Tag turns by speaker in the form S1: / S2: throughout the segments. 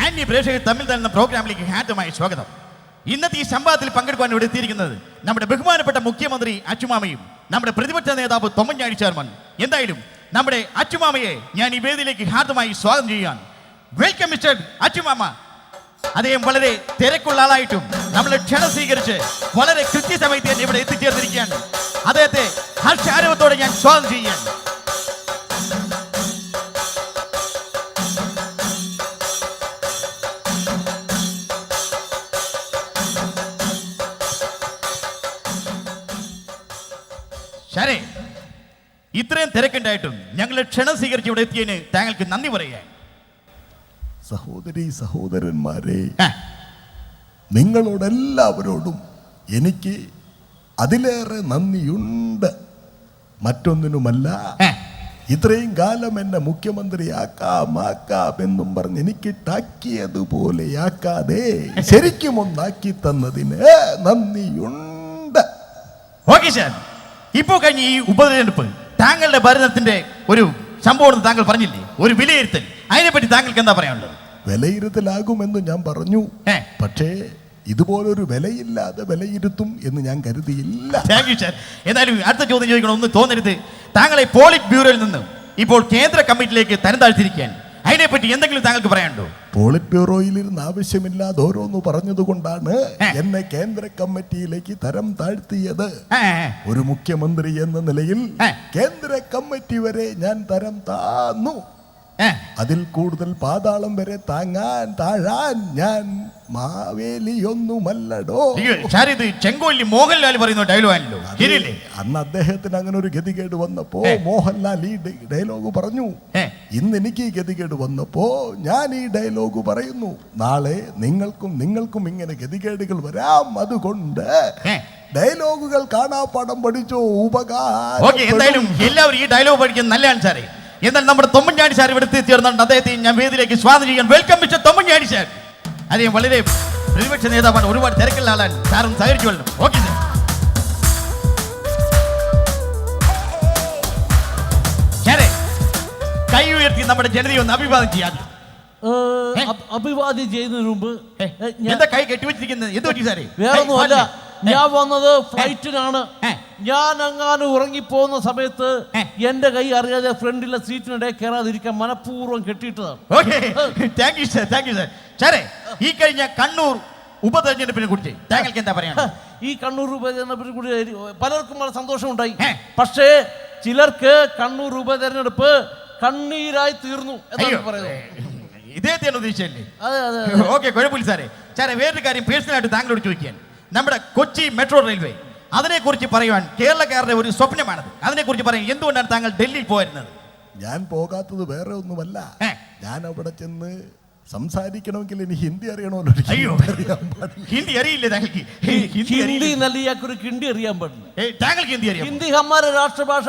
S1: മാന്യ പ്രേക്ഷകർ തമ്മിൽ തരുന്ന പ്രോഗ്രാമിലേക്ക് ഹാർദമായ സ്വാഗതം. ഇന്നത്തെ ഈ സംവാദത്തിൽ പങ്കെടുക്കാൻ ഇവിടെ എത്തിയിരിക്കുന്നത് നമ്മുടെ ബഹുമാനപ്പെട്ട മുഖ്യമന്ത്രി അച്ചുമാമയും നമ്മുടെ പ്രതിപക്ഷ നേതാവ് തൊമ്മഞ്ഞാഴി ചെയർമാൻ. എന്തായാലും നമ്മുടെ അച്ചുമാമയെ ഞാൻ ഈ വേദിയിലേക്ക് ഹാർദമായി സ്വാഗതം ചെയ്യുകയാണ്. Welcome mister Achumama. അദ്ദേഹം വളരെ തിരക്കുള്ള ആളായിട്ടും നമ്മളെ ക്ഷണം സ്വീകരിച്ച് വളരെ കൃത്യസമയത്ത് തന്നെ ഇവിടെ എത്തിച്ചേർന്നിരിക്കുകയാണ്. അദ്ദേഹത്തെ ഹർഷാരവത്തോടെ ഞാൻ സ്വാഗതം ചെയ്യുകയാണ്. ശരേ, ഇത്രയും തിരക്കുണ്ടായിട്ടും ഞങ്ങളെ ക്ഷണം സ്വീകരിച്ച് ഇവിടെ എത്തിയതിന് താങ്കൾക്ക് നന്ദി പറയാൻ.
S2: സഹോദരി സഹോദരന്മാരെ, നിങ്ങളോടെല്ലാവരോടും എനിക്ക് അതിലേറെ നന്ദിയുണ്ട്. മറ്റൊന്നിനുമല്ല, ഇത്രയും കാലം എന്നെ മുഖ്യമന്ത്രിയാക്കാം എന്നും പറഞ്ഞ് എനിക്കിട്ടാക്കിയതുപോലെയാക്കാതെ ശരിക്കും ഒന്നാക്കി തന്നതിന് നന്ദിയുണ്ട്.
S1: ഓക്കെ സാർ, ഇപ്പോൾ കഴിഞ്ഞ ഈ ഉപതെരഞ്ഞെടുപ്പ് താങ്കളുടെ ഭരണത്തിന്റെ ഒരു സംഭവം താങ്കൾ പറഞ്ഞില്ലേ, ഒരു വിലയിരുത്തൽ, അതിനെപ്പറ്റി താങ്കൾക്ക് എന്താ പറയാനുള്ളത്?
S2: വിലയിരുത്തലാകുമെന്ന് ഞാൻ പറഞ്ഞു, പക്ഷേ ഇതുപോലൊരു വിലയില്ലാതെ വിലയിരുത്തും എന്ന് ഞാൻ കരുതിയില്ല.
S1: Thank you sir. എന്തായാലും അടുത്ത ചോദ്യം ചോദിക്കണം, ഒന്ന് തോന്നരുത്. താങ്കളെ പോളിറ്റ് ബ്യൂറോയിൽ നിന്നും ഇപ്പോൾ കേന്ദ്ര കമ്മിറ്റിയിലേക്ക് തരം താഴ്ത്തിരിക്കാൻ, അതിനെപ്പറ്റി എന്തെങ്കിലും താങ്കൾക്ക് പറയാനുണ്ടോ?
S2: പോളിറ്റ് ബ്യൂറോയിൽ ഇരുന്ന് ആവശ്യമില്ലാതെ ഓരോന്ന് പറഞ്ഞതുകൊണ്ടാണ് എന്നെ കേന്ദ്ര കമ്മിറ്റിയിലേക്ക് തരം താഴ്ത്തിയത്. ഒരു മുഖ്യമന്ത്രി എന്ന നിലയിൽ കേന്ദ്ര കമ്മിറ്റി വരെ ഞാൻ തരം താന്നു. അതിൽ കൂടുതൽ പാതാളം വരെ താഴാൻ ഞാൻ മാവേലിയൊന്നുമല്ലടോ.
S1: ചെങ്കോലി മോഹൻലാൽ പറയുന്ന ഡയലോഗാണല്ലോ.
S2: അന്ന് അദ്ദേഹത്തിന് അങ്ങനെ ഒരു ഗതികേട് വന്നപ്പോ മോഹൻലാൽ ഈ ഡയലോഗ് പറഞ്ഞു. ഇന്ന് എനിക്ക് ഈ ഗതികേട് വന്നപ്പോ ഞാൻ ഈ ഡയലോഗ് പറയുന്നു. നാളെ നിങ്ങൾക്കും ഇങ്ങനെ ഗതികേടുകൾ വരാം. അതുകൊണ്ട് ഡയലോഗുകൾ കാണാപ്പാഠം പഠിച്ചോ, ഉപകാരം.
S1: എന്തായാലും എല്ലാവരും ഈ ഡയലോഗ് പഠിക്കുന്നത് നല്ലതാണ് സാറേ. എന്നാൽ നമ്മുടെ തൊമ്മഞ്ഞാഴി സാർ ഇവിടെ എത്തിച്ചേർന്നുണ്ട്. അദ്ദേഹത്തെ ഞാൻ വേദിയിലേക്ക് സ്വാഗതം ചെയ്യാൻ. Welcome mister Thommanjazhi sir. അദ്ദേഹം വളരെ പ്രതിപക്ഷ നേതാവാണ്, ഒരുപാട് തിരക്കുള്ള ആളാണ്. സാറും സഹകരിച്ചു കൊള്ളണം. Okay sir. സാറേ, കൈ ഉയർത്തി നമ്മുടെ ജനതയെ ഒന്ന് അഭിവാദം ചെയ്യാതെ.
S3: അഭിവാദ്യം ചെയ്യുന്നതിന് മുമ്പ്
S1: എന്താ കൈ കെട്ടിവെച്ചിരിക്കുന്നത്? എന്ത് പറ്റി സാറേ?
S3: വേറൊന്നുമല്ല, ഞാൻ വന്നത് ഫ്ലൈറ്റിനാണ്. ഞാൻ അങ്ങാനും ഉറങ്ങിപ്പോകുന്ന സമയത്ത് എന്റെ കൈ അറിയാതെ ഫ്രണ്ടിലെ സീറ്റിനിടെ കയറാതിരിക്കാൻ മനഃപൂർവ്വം കെട്ടിയിട്ടതാണ്.
S1: ഈ കഴിഞ്ഞ കണ്ണൂർ ഉപതെരഞ്ഞെടുപ്പിനെ കുറിച്ച് താങ്കൾക്ക് എന്താ പറയാ?
S3: ഈ കണ്ണൂർ ഉപതെരഞ്ഞെടുപ്പിനെ കുറിച്ച് പലർക്കും വളരെ സന്തോഷമുണ്ടായി. പക്ഷേ ചിലർക്ക് കണ്ണൂർ ഉപതെരഞ്ഞെടുപ്പ് കണ്ണീരായി തീർന്നു എന്നാണ് പറയുന്നത്.
S1: ഇദ്ദേഹത്തെയാണ് ഉദ്ദേശിച്ചല്ലേ? ഓക്കെ, കുഴപ്പമില്ല സാറേ. സാറേ, വേറൊരു കാര്യം പേഴ്സണലായിട്ട് താങ്കളോട് ചോദിക്കാൻ. നമ്മുടെ കൊച്ചി മെട്രോ റെയിൽവേ, അതിനെക്കുറിച്ച് പറയുവാൻ കേരളക്കാരുടെ ഒരു സ്വപ്നമാണത്. അതിനെക്കുറിച്ച് പറയാൻ എന്തുകൊണ്ടാണ് താങ്കൾ ഡൽഹിയിൽ പോയിരുന്നത്?
S2: ഞാൻ പോകാത്തത് വേറെ ഒന്നുമല്ല. ഞാൻ അവിടെ ചെന്ന് സംസാരിക്കണമെങ്കിൽ എനിക്ക് ഹിന്ദി അറിയണമല്ലോ.
S1: ഹിന്ദി അറിയില്ലേ താങ്കൾക്ക്?
S3: ഹിന്ദി നല്ലിയാക്കൊരു ഹിന്ദി അറിയാൻ പാടില്ല.
S1: താങ്കൾക്ക് ഹിന്ദി അറിയാം?
S3: ഹിന്ദി ഹമാരെ രാഷ്ട്രഭാഷ.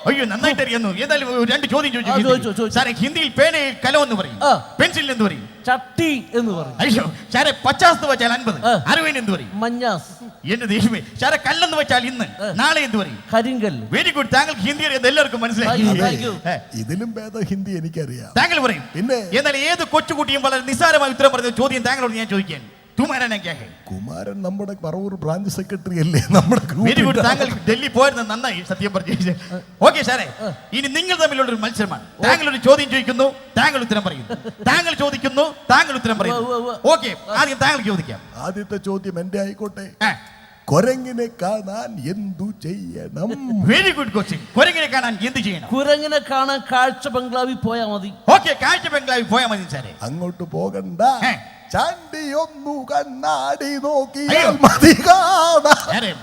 S1: അയ്യോ, നന്നായിട്ട് അറിയാന്നു. ഏതായാലും രണ്ട് ചോദ്യം ചോദിച്ചു സാറേ. ഹിന്ദിയിൽ പേനയിൽ കലം എന്ന് പറയും, പെൻസിൽ എന്ന് പറയും,
S3: ചട്ടി എന്ന് പറയും.
S1: അയ്യോ സാറേ, 50 വെച്ചാൽ 50, 60 എന്ത് പറയും?
S3: മഞ്ഞാസ്.
S1: എന്റെ ദേഷ്യമേ സാറേ, കല്ലെന്ന് വെച്ചാൽ ഇന്ന്, നാളെ എന്ത് പറയും?
S3: കരിങ്കല്ല്.
S1: Very good. താങ്കൾക്ക് ഹിന്ദി അറിയാം, എല്ലാവർക്കും മനസ്സിലായി.
S2: ഇതിലും ഭേദം ഹിന്ദി എനിക്കറിയാം.
S1: താങ്കൾ പറയും. പിന്നെ എന്നാൽ ഏത് കൊച്ചുകുട്ടിയും വളരെ നിസ്സാരമായി ഉത്തരം പറഞ്ഞ ചോദ്യം താങ്കളോട് ഞാൻ ചോദിക്കാൻ.
S2: കുമാരൻ നമ്മുടെ പറവൂർ ബ്രാഞ്ച് സെക്രട്ടറി അല്ലേ? നമ്മുടെ
S1: വെരി ഗുഡ്. താങ്കൾ ഡൽഹി പോയിരുന്നത് നന്നായി, സത്യം പറഞ്ഞു. ഓക്കെ സാറേ, ഇനി നിങ്ങൾ തമ്മിലുള്ള ഒരു മത്സരമാണ്. താങ്കൾ ഒരു ചോദ്യം ചോദിക്കുന്നു, താങ്കൾ ഉത്തരം പറയുന്നു. താങ്കൾ ചോദിക്കുന്നു, താങ്കൾ ഉത്തരം പറയുന്നു. ഓക്കെ, ആദ്യം താങ്കൾ ചോദിക്കാം.
S2: ആദ്യത്തെ ചോദ്യം എന്റെ ആയിക്കോട്ടെ. കുരങ്ങിനെ കാണാൻ എന്തു ചെയ്യണം?
S1: Very good question. കുരങ്ങിനെ കാണാൻ എന്ത് ചെയ്യണം?
S3: കുരങ്ങിനെ കാണാൻ കാഴ്ച ബംഗ്ലാവിൽ പോയാൽ മതി.
S1: ഓക്കെ, കാഴ്ച ബംഗ്ലാവിൽ പോയാൽ മതി സാറേ.
S2: അങ്ങോട്ട് പോകണ്ട, ചാണ്ടിയൊന്നു കണ്ണാടി നോക്കിയാൽ മതി കാണാൻ.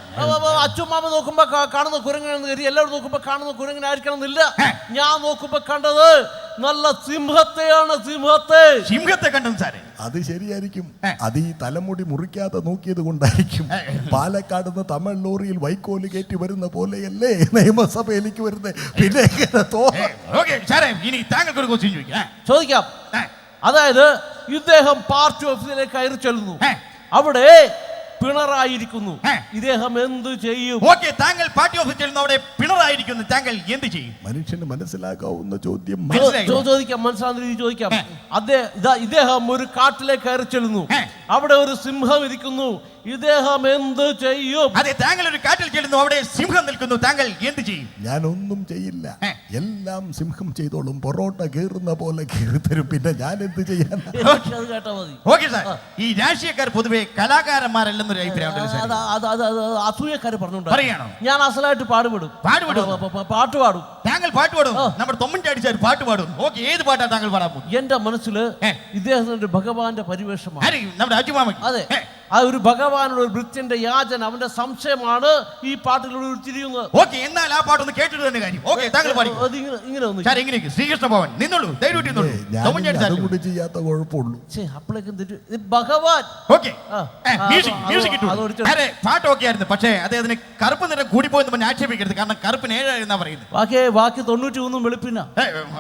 S3: അച്ഛമാമ നോക്കുമ്പോ കാണുന്ന കുരങ്ങനെന്ന് കരുതി എല്ലാവരും നോക്കുമ്പോ കാണുന്ന കുരങ്ങനായിരിക്കണം എന്നില്ല. ഞാൻ നോക്കുമ്പോ കണ്ടത് നല്ല സിംഹത്തെയാണ്.
S1: സിംഹത്തെ കണ്ടു സാറേ.
S2: അത് ശരിയായിരിക്കും. അത് ഈ തലമുടി മുറിക്കാതെ നോക്കിയത് കൊണ്ടായിരിക്കും. പാലക്കാട് നിന്ന് തമിഴ് ലോറിയിൽ വൈക്കോല് കയറ്റി വരുന്ന പോലെയല്ലേ നിയമസഭയിലേക്ക് വരുന്നത്? പിന്നെ
S1: ഇനി താങ്കൾക്ക് ഒരു ക്വസ്റ്റ്യൻ
S3: ചോദിക്കാം. അതായത് ഇദ്ദേഹം പാർട്ടി ഓഫീസിലേക്ക് കയറി ചെല്ലുന്നു. അവിടെ പിണറായിരിക്കുന്നു. ഇദ്ദേഹം എന്ത് ചെയ്യും?
S1: ഓക്കെ, താങ്കൾ പാർട്ടി ഓഫീസിൽ ചെല്ലുന്നു, അവിടെ പിണറായിരിക്കുന്നു, താങ്കൾ എന്ത് ചെയ്യും?
S2: മനുഷ്യന് മനസ്സിലാക്കാവുന്ന ചോദ്യം.
S3: ചോദിക്കാം, മനസ്സിലാകുന്ന രീതി ചോദിക്കാം. ഇദ്ദേഹം ഒരു കാട്ടിലേക്ക് കയറി ചെല്ലുന്നു, അവിടെ ഒരു സിംഹം ഇരിക്കുന്നു, ഇദ്ദേഹം എന്ത് ചെയ്യും?
S1: അതെ, താങ്കൾ ഒരു കാട്ടിൽ ചെല്ലുന്നു, അവിടെ സിംഹം നിൽക്കുന്നു, താങ്കൾ എന്ത് ചെയ്യും?
S2: ഞാൻ ഒന്നും ചെയ്യില്ല, എല്ലാം സിംഹം ചെയ്തോളും. പൊറോട്ട കീറുന്ന പോലെ കീറി തരും, പിന്നെ ഞാൻ എന്ത് ചെയ്യാൻ?
S1: ഓക്കെ സാർ, ഈ രാഷ്ട്രീയക്കാർ പൊതുവെ കലാകാരന്മാരല്ലെന്നൊരു അഭിപ്രായം
S3: അസൂയക്കാര് പറഞ്ഞോണ്ട്
S1: പറയാണോ?
S3: ഞാൻ അസലായിട്ട് പാട്ട് പാടും.
S1: താങ്കൾ പാട്ട് പാടും? നമ്മുടെ തൊമ്മൻചാണ്ടി സാർ പാട്ട് പാടും. ഓക്കെ, ഏത് പാട്ടാണ് താങ്കൾ പാടാൻ പോകുന്നത്?
S3: എന്റെ മനസ്സിൽ ഇദ്ദേഹത്തിന്റെ ഭഗവാന്റെ പരിവേഷമാണ്.
S1: നമ്മുടെ അജുമാമ.
S3: അതെ, ആ ഒരു ഭഗവാനുള്ള ഒരു ഭൃത്യന്റെ യാചന, അവന്റെ സംശയമാണ് ഈ പാട്ടിലൂടെ ഉരുത്തിരിയുന്നത്.
S1: ഓക്കെ, എന്നാൽ ആ പാട്ടൊന്ന് കേട്ടിട്ട് തന്നെ കാര്യം. ഓക്കെ, താങ്കൾ പാടി.
S3: ഇങ്ങനെ ഒന്ന്
S1: ശ്രീകൃഷ്ണ ഭവൻ നിന്നോളൂ, ധൈര്യമായിട്ട് നിന്നോളൂ.
S2: ചെയ്യാത്ത കുഴപ്പമുള്ളൂ.
S3: അപ്പോഴേക്കും ഭഗവാൻ.
S1: ഓക്കെ, പാട്ട് ഓക്കെ ആയിരുന്നു, പക്ഷേ അദ്ദേഹത്തിന് കറുപ്പ് നിറം കൂടിപ്പോയെന്ന് പറഞ്ഞ് ആക്ഷേപിക്കരുത്. കാരണം കറുപ്പിന് 7 എന്നാ പറയുന്നത്.
S3: ബാക്കി 93 വെളുപ്പിന.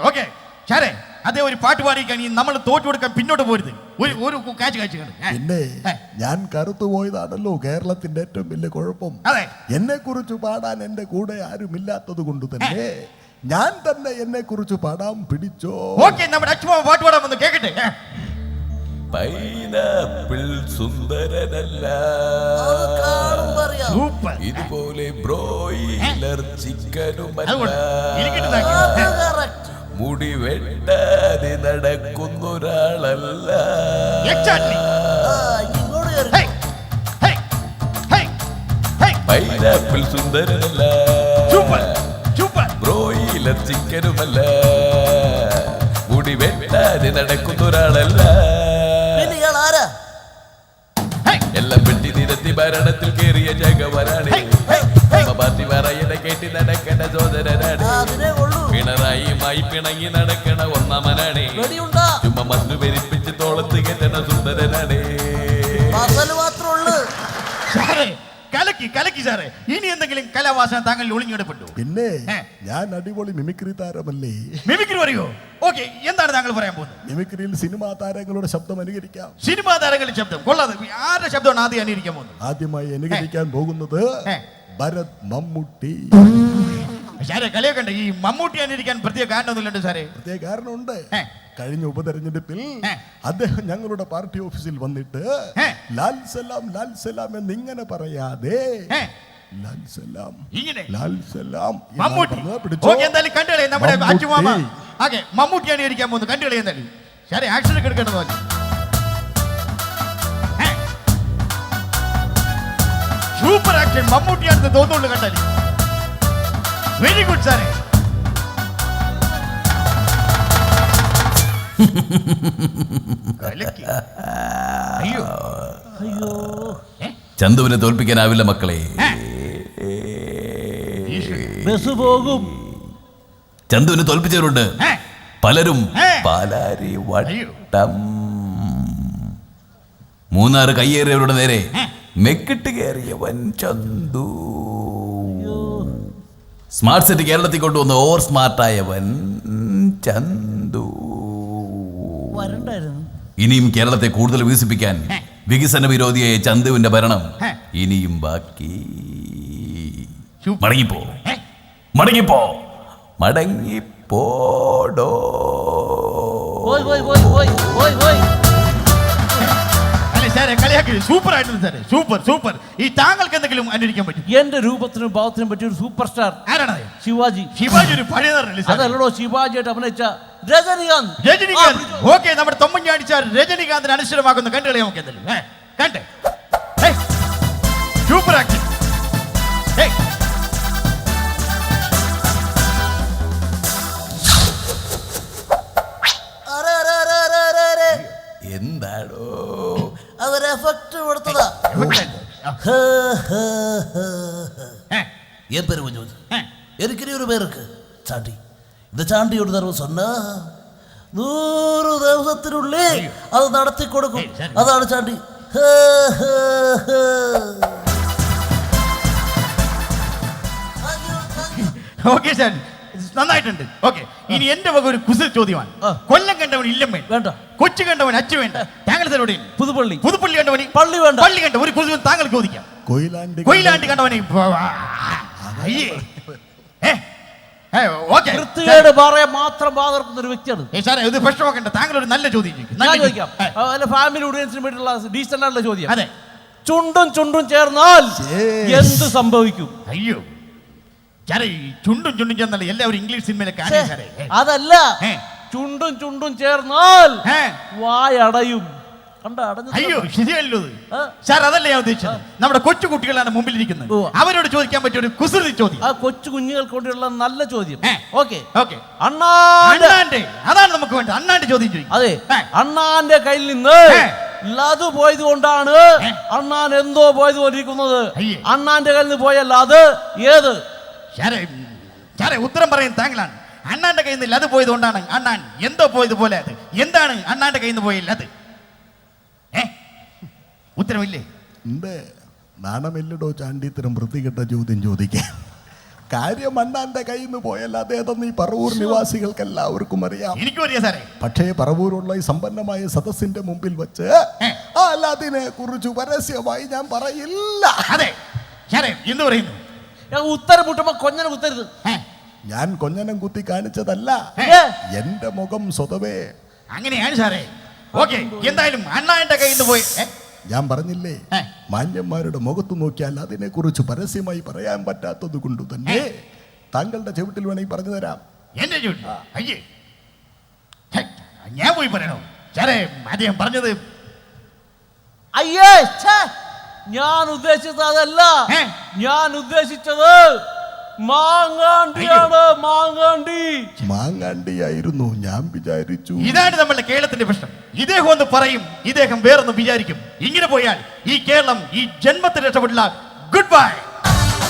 S1: ഓക്കെ സാറേ, അതേ ഒരു പാട്ട് പാടിക്കാൻ നമ്മൾ തോറ്റു കൊടുക്കാൻ പിന്നോട്ട് പോരുത്. ഒരു കാഴ്ച
S2: പിന്നെ ഞാൻ കറുത്തു പോയതാണല്ലോ കേരളത്തിന്റെ ഏറ്റവും വലിയ കുഴപ്പം. എന്നെ കുറിച്ച് പാടാൻ എന്റെ കൂടെ ആരുമില്ലാത്തത് കൊണ്ട് തന്നെ ഞാൻ തന്നെ എന്നെ കുറിച്ച് പാടാൻ പിടിച്ചോ.
S1: ഓക്കെ, നമ്മുടെ അച്ഛൻ പാട്ട് പാടാൻ വന്ന് കേക്കട്ടെ.
S4: പൈനാപ്പിൾ സുന്ദരനല്ല, ഇതുപോലെ ബ്രോയിലർ ചിക്കനുമല്ല, മുടി വെട്ടാതെ നടക്കുന്നൊരാളല്ല. പൈനാപ്പിൾ സുന്ദരനല്ല, ബ്രോയിലർ ചിക്കനുമല്ല, മുടി വെട്ടാതെ നടക്കുന്നൊരാളല്ല. എല്ലാം വെട്ടി നിരത്തി ഭരണത്തിൽ കയറിയ ജഗവനാണ്. പാർട്ടി പറയണ കേട്ടി നടക്കണ സോദരനാണ്. പിണറായിയുമായി പിണങ്ങി നടക്കണ ഒന്നാമനാണ്. ചുമ്മാ മണ്ണു പെരിപ്പിച്ച് തോളത്ത് കെട്ടണ സുന്ദരനാണ്.
S1: കലക്കി സാറേ, ഇനി എന്തെങ്കിലും കലാവാസന താങ്കൾ ഒളിഞ്ഞെടുപ്പെട്ടു?
S2: പിന്നെ ഞാൻ അടിപൊളി മിമിക്രി താരമല്ലേ.
S1: മിമിക്രി പറയോ? ഓക്കെ, എന്താണ് താങ്കൾ പറയാൻ പോകുന്നത്?
S2: മിമിക്രിയിൽ സിനിമാ താരങ്ങളുടെ ശബ്ദം അനുകരിക്കാം.
S1: സിനിമാ താരങ്ങളുടെ ശബ്ദം കൊള്ളാതെ. ആരുടെ ശബ്ദമാണ് ആദ്യം അനുകരിക്കാൻ പോകുന്നത്?
S2: ആദ്യമായി അനുകരിക്കാൻ പോകുന്നത് ഭരത് മമ്മൂട്ടി.
S1: സാറേ, കളിയാക്കണ്ട. ഈ മമ്മൂട്ടി അനുകരിക്കാൻ പ്രത്യേക കാരണമൊന്നുമില്ലണ്ട് സാറേ.
S2: പ്രത്യേക കാരണമുണ്ട്. കഴിഞ്ഞ ഉപതെരഞ്ഞെടുപ്പിൽ അദ്ദേഹം ഞങ്ങളുടെ പാർട്ടി ഓഫീസിൽ വന്നിട്ട് ലാൽ സലാം ലാൽ സലാം എന്നിങ്ങനെ പറയാതെ ലാൽ സലാം ലാൽ സലാം
S1: എന്തായാലും കണ്ടുകളെ. നമ്മുടെ അച്ചുമാമ ആകെ മമ്മൂട്ടിയാണ് ഇരിക്കാൻ പോകുന്നത്. കണ്ടുകളെ എന്തായാലും. സാറേ, ആക്ഷൻ ഒക്കെ എടുക്കേണ്ടത് പോലെ. സൂപ്പർ ആക്ഷൻ, മമ്മൂട്ടിയാണെന്ന് തോന്നുള്ളൂ കണ്ടാല്. വെരി ഗുഡ് സാറേ.
S3: അയ്യോ,
S4: ചന്തുവിനെ തോൽപ്പിക്കാനാവില്ല മക്കളെ.
S3: ബസ് പോകും.
S4: ചന്തുവിനെ തോൽപ്പിച്ചവരുണ്ട് പലരും. പാലാരി വട്ടം മൂന്നാറ് കയ്യേറിയവരുടെ നേരെ മെക്കിട്ട് കയറിയവൻ ചന്തു. സ്മാർട്ട് സിറ്റി കേരളത്തിൽ കൊണ്ടുവന്ന ഓവർ സ്മാർട്ടായവൻ ചന്തു. ഇനിയും കേരളത്തെ കൂടുതൽ വികസിപ്പിക്കാൻ വികസന വിരോധിയായ ചന്തുവിന്റെ ഭരണം ഇനിയും ബാക്കി. മടങ്ങിപ്പോ മടങ്ങിപ്പോ മടങ്ങിപ്പോടോ.
S1: സൂപ്പർ ആയിരുന്നു സാറേ, സൂപ്പർ സൂപ്പർ. ഈ താങ്കൾക്ക് എന്തെങ്കിലും അനുകരിക്കാൻ പറ്റും?
S3: എന്റെ രൂപത്തിനും ഭാവത്തിനും പറ്റിയ ഒരു സൂപ്പർ സ്റ്റാർ
S1: ആരാണ്?
S3: ശിവാജി.
S1: ശിവാജി ഒരു പഴയ നടനല്ലേ?
S3: അതല്ലോ, ശിവാജിയായിട്ട് അഭിനയിച്ച രജനികാന്ത്.
S1: രജനികാന്ത്. ഓക്കെ, നമ്മുടെ തൊമ്മൻചാണ്ടി സാർ രജനികാന്തിന് അനുസരമാക്കുന്ന കണ്ടുകളെ നമുക്ക് എന്തെങ്കിലും കണ്ടേ. Super action.
S4: എന്താടോ
S5: അതൊരു എഫക്ട് കൊടുത്തതാ. என் பேர் கொஞ்சம் இருக்கிற ஒரு பேருக்கு சாண்டி. இந்த சாண்டி ஒரு தடவை சொன்னா 100 ദിവസത്തിനുള്ളിൽ അത് നടത്തി കൊടുക്കും. അതാണ് ചാണ്ടി.
S1: ഓക്കെ സാർ, നന്നായിട്ടുണ്ട്. ഓക്കെ, ഇനി എന്റെ വക ഒരു കുസൃ ചോദ്യമാണ്. കൊല്ലം കണ്ടവൻ ഇല്ലം വേണ്ട, കൊച്ചു കണ്ടവൻ അച്ചു വേണ്ട. താങ്കൾ കേരളത്തിലൂടെ
S3: പുതുപ്പള്ളി.
S1: പുതുപ്പള്ളി കണ്ടവനി
S3: പള്ളി വേണ്ട.
S1: പള്ളി കണ്ട ഒരു കുസുവൻ താങ്കൾക്ക് ചോദിക്കാം. കൊയിലാണ്ടി കണ്ടവനി അയ്യേ ഓക്കെ.
S3: വൃത്തികേട് പറയാൻ മാത്രം ബാധർക്കുന്ന ഒരു വ്യക്തിയാണ്.
S1: സാറേ ഇത് പ്രശ്നമാക്കണ്ട. താങ്കൾ ഒരു നല്ല ചോദ്യം ചോദിക്കും.
S3: ഞാൻ ചോദിക്കാം. ഫാമിലി ഓഡിയൻസിന് വേണ്ടിയുള്ള ഡീസന്റ് ആയിട്ടുള്ള ചോദ്യം.
S1: അതെ.
S3: ചുണ്ടും ചുണ്ടും ചേർന്നാൽ എന്ത് സംഭവിക്കും?
S1: അയ്യോ സാറേ ചുണ്ടും ചുണ്ടും ചേർന്നാൽ എല്ലാവരും ഇംഗ്ലീഷ് സിനിമയിലെ കാണാൻ സാറേ.
S3: അതല്ല, ചുണ്ടും ചുണ്ടും ചേർന്നാൽ വായടയും.
S1: അയ്യോ ശരിയല്ലോ സാർ. അതല്ല ഞാൻ ഉദ്ദേശിച്ചത്. നമ്മുടെ കൊച്ചു കുട്ടികളാണ് മുമ്പിലിരിക്കുന്നത്. അവരോട് ചോദിക്കാൻ പറ്റിയ ഒരു കുസൃതി ചോദ്യം.
S3: ആ കൊച്ചു കുഞ്ഞുങ്ങൾക്ക് വേണ്ടിയുള്ള നല്ല ചോദ്യം. Okay
S1: okay.
S3: അണ്ണാന്റെ
S1: അതാണ് നമുക്ക് വേണ്ടത്. അണ്ണാന്റെ ചോദ്യം ചോദിക്കും.
S3: അതെ, അണ്ണാന്റെ കയ്യിൽ നിന്ന് ലതു പോയത് കൊണ്ടാണ് അണ്ണാൻ എന്തോ പോയത് കൊണ്ടിരിക്കുന്നത്. അണ്ണാന്റെ കയ്യിൽ നിന്ന് പോയല്ല അത് ഏത്?
S1: സാറേ ഉത്തരം പറയും താങ്കളാണ്. അണ്ണാന്റെ കയ്യിൽ നിന്ന് ലത് പോയത് കൊണ്ടാണ് അണ്ണാൻ എന്തോ പോയത് പോലെ. അത് എന്താണ് അണ്ണാന്റെ കയ്യിൽ നിന്ന് പോയ ലത്? ഉത്തരവില്ലേ?
S2: നാണമില്ലടോ ചാണ്ടി ഇത്തരം വൃത്തികെട്ട ചോദ്യം ചോദിക്കാൻ. കാര്യം അണ്ണാന്റെ കയ്യിൽ നിന്ന് പോയല്ല അതേതെന്ന് ഈ പറവൂർ നിവാസികൾക്ക് എല്ലാവർക്കും അറിയാം.
S1: എനിക്കും അറിയാം സാറേ.
S2: പക്ഷേ പറവൂരുള്ള ഈ സമ്പന്നമായ സദസ്സിന്റെ മുമ്പിൽ വെച്ച് അതിനെ കുറിച്ച് പരസ്യമായി ഞാൻ പറയില്ല.
S1: അതെ സാറേ എന്ത് പറയുന്നു?
S3: ഉത്തരം മുട്ടുമ്പോ കൊഞ്ഞനെ കുത്തരുത്.
S2: ഞാൻ കൊഞ്ഞനം കുത്തി കാണിച്ചതല്ല, എന്റെ മുഖം സ്വതവേ
S1: അങ്ങനെയാണ് സാറേ. ഓക്കെ. എന്തായാലും അണ്ണാന്റെ കയ്യിൽ നിന്ന് പോയി
S2: ഞാൻ പറഞ്ഞില്ലേ, മാന്യന്മാരുടെ മുഖത്ത് നോക്കിയാൽ അതിനെ കുറിച്ച് പരസ്യമായി പറയാൻ പറ്റാത്തത് കൊണ്ട് തന്നെ താങ്കളുടെ ചവിട്ടിൽ വേണമെങ്കിൽ പറഞ്ഞു തരാം.
S1: എന്റെ ചവിട്ടിൽ? അയ്യേ ഞാൻ പോയി പറയണോ സാറേ? അദ്ദേഹം പറഞ്ഞത്
S3: അയ്യേ ഞാൻ ഉദ്ദേശിച്ചത് അതല്ല. ഞാൻ ഉദ്ദേശിച്ചത് മാങ്ങാണ്ടിയാണ്.
S2: മാങ്ങാണ്ടിയായിരുന്നു ഞാൻ വിചാരിച്ചു.
S1: ഇതാണ് നമ്മുടെ കേരളത്തിന്റെ പ്രശ്നം. ഇദ്ദേഹം ഒന്ന് പറയും, ഇദ്ദേഹം വേറൊന്ന് വിചാരിക്കും. ഇങ്ങനെ പോയാൽ ഈ കേരളം ഈ ജന്മത്തിൽ രക്ഷപ്പെടില്ല. Good bye.